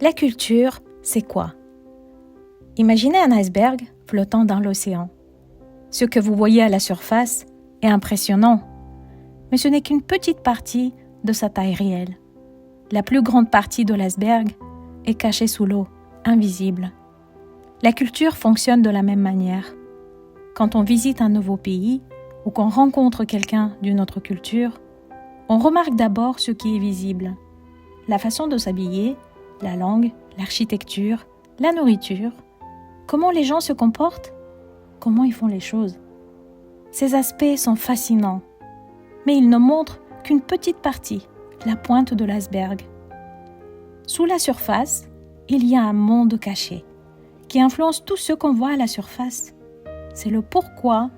La culture, c'est quoi? Imaginez un iceberg flottant dans l'océan. Ce que vous voyez à la surface est impressionnant, mais ce n'est qu'une petite partie de sa taille réelle. La plus grande partie de l'iceberg est cachée sous l'eau, invisible. La culture fonctionne de la même manière. Quand on visite un nouveau pays ou qu'on rencontre quelqu'un d'une autre culture, on remarque d'abord ce qui est visible. La façon de s'habiller, la langue, l'architecture, la nourriture, comment les gens se comportent, comment ils font les choses. Ces aspects sont fascinants, mais ils ne montrent qu'une petite partie, la pointe de l'iceberg. Sous la surface, il y a un monde caché qui influence tout ce qu'on voit à la surface. C'est le pourquoi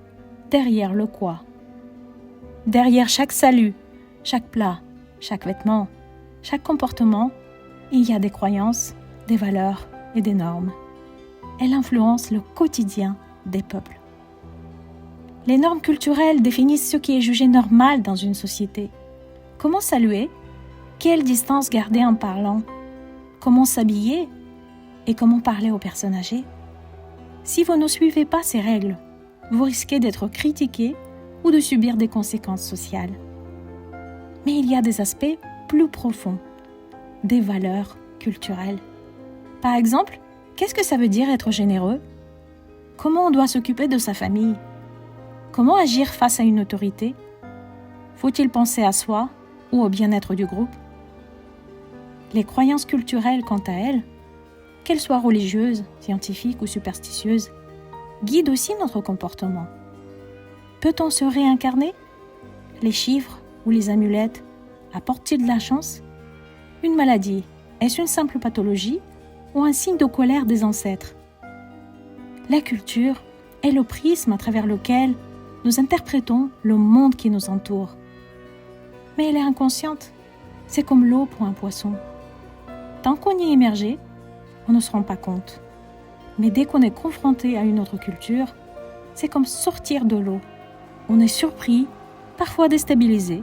derrière le quoi. Derrière chaque salut, chaque plat, chaque vêtement, chaque comportement, il y a des croyances, des valeurs et des normes. Elles influencent le quotidien des peuples. Les normes culturelles définissent ce qui est jugé normal dans une société. Comment saluer? Quelle distance garder en parlant? Comment s'habiller? Et comment parler aux personnes âgées? Si vous ne suivez pas ces règles, vous risquez d'être critiqué ou de subir des conséquences sociales. Mais il y a des aspects plus profonds, des valeurs culturelles. Par exemple, qu'est-ce que ça veut dire être généreux? Comment on doit s'occuper de sa famille? Comment agir face à une autorité? Faut-il penser à soi ou au bien-être du groupe? Les croyances culturelles, quant à elles, qu'elles soient religieuses, scientifiques ou superstitieuses, guident aussi notre comportement. Peut-on se réincarner? Les chiffres ou les amulettes apportent-ils de la chance? Une maladie, est-ce une simple pathologie ou un signe de colère des ancêtres? La culture est le prisme à travers lequel nous interprétons le monde qui nous entoure. Mais elle est inconsciente. C'est comme l'eau pour un poisson. Tant qu'on y est immergé, on ne se rend pas compte. Mais dès qu'on est confronté à une autre culture, c'est comme sortir de l'eau. On est surpris, parfois déstabilisé.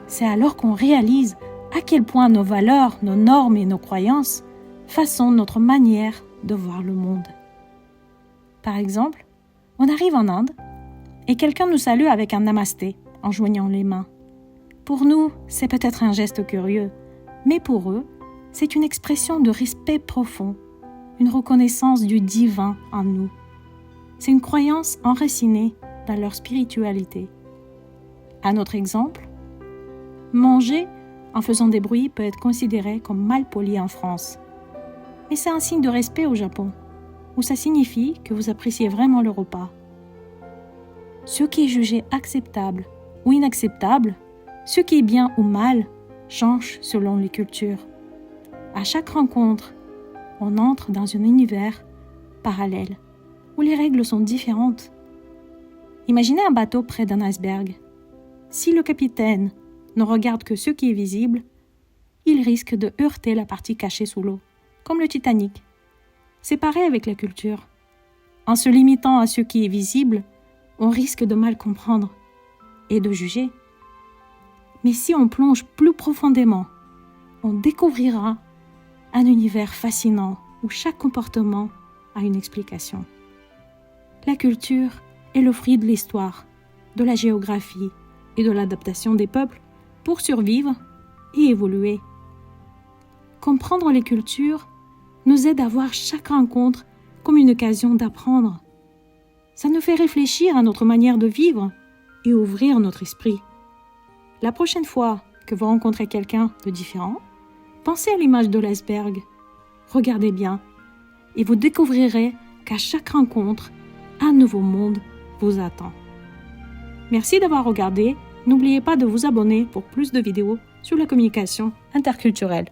C'est alors qu'on réalise à quel point nos valeurs, nos normes et nos croyances façonnent notre manière de voir le monde. Par exemple, on arrive en Inde et quelqu'un nous salue avec un namasté en joignant les mains. Pour nous, c'est peut-être un geste curieux, mais pour eux, c'est une expression de respect profond, une reconnaissance du divin en nous. C'est une croyance enracinée dans leur spiritualité. Un autre exemple, manger en faisant des bruits peut être considéré comme mal poli en France. Mais c'est un signe de respect au Japon, où ça signifie que vous appréciez vraiment le repas. Ce qui est jugé acceptable ou inacceptable, ce qui est bien ou mal, change selon les cultures. À chaque rencontre, on entre dans un univers parallèle, où les règles sont différentes. Imaginez un bateau près d'un iceberg. Si le capitaine ne regarde que ce qui est visible, il risque de heurter la partie cachée sous l'eau, comme le Titanic. C'est pareil avec la culture. En se limitant à ce qui est visible, on risque de mal comprendre et de juger. Mais si on plonge plus profondément, on découvrira un univers fascinant où chaque comportement a une explication. La culture est le fruit de l'histoire, de la géographie et de l'adaptation des peuples pour survivre et évoluer. Comprendre les cultures nous aide à voir chaque rencontre comme une occasion d'apprendre. Ça nous fait réfléchir à notre manière de vivre et ouvrir notre esprit. La prochaine fois que vous rencontrez quelqu'un de différent, pensez à l'image de l'iceberg. Regardez bien et vous découvrirez qu'à chaque rencontre, un nouveau monde vous attend. Merci d'avoir regardé. N'oubliez pas de vous abonner pour plus de vidéos sur la communication interculturelle.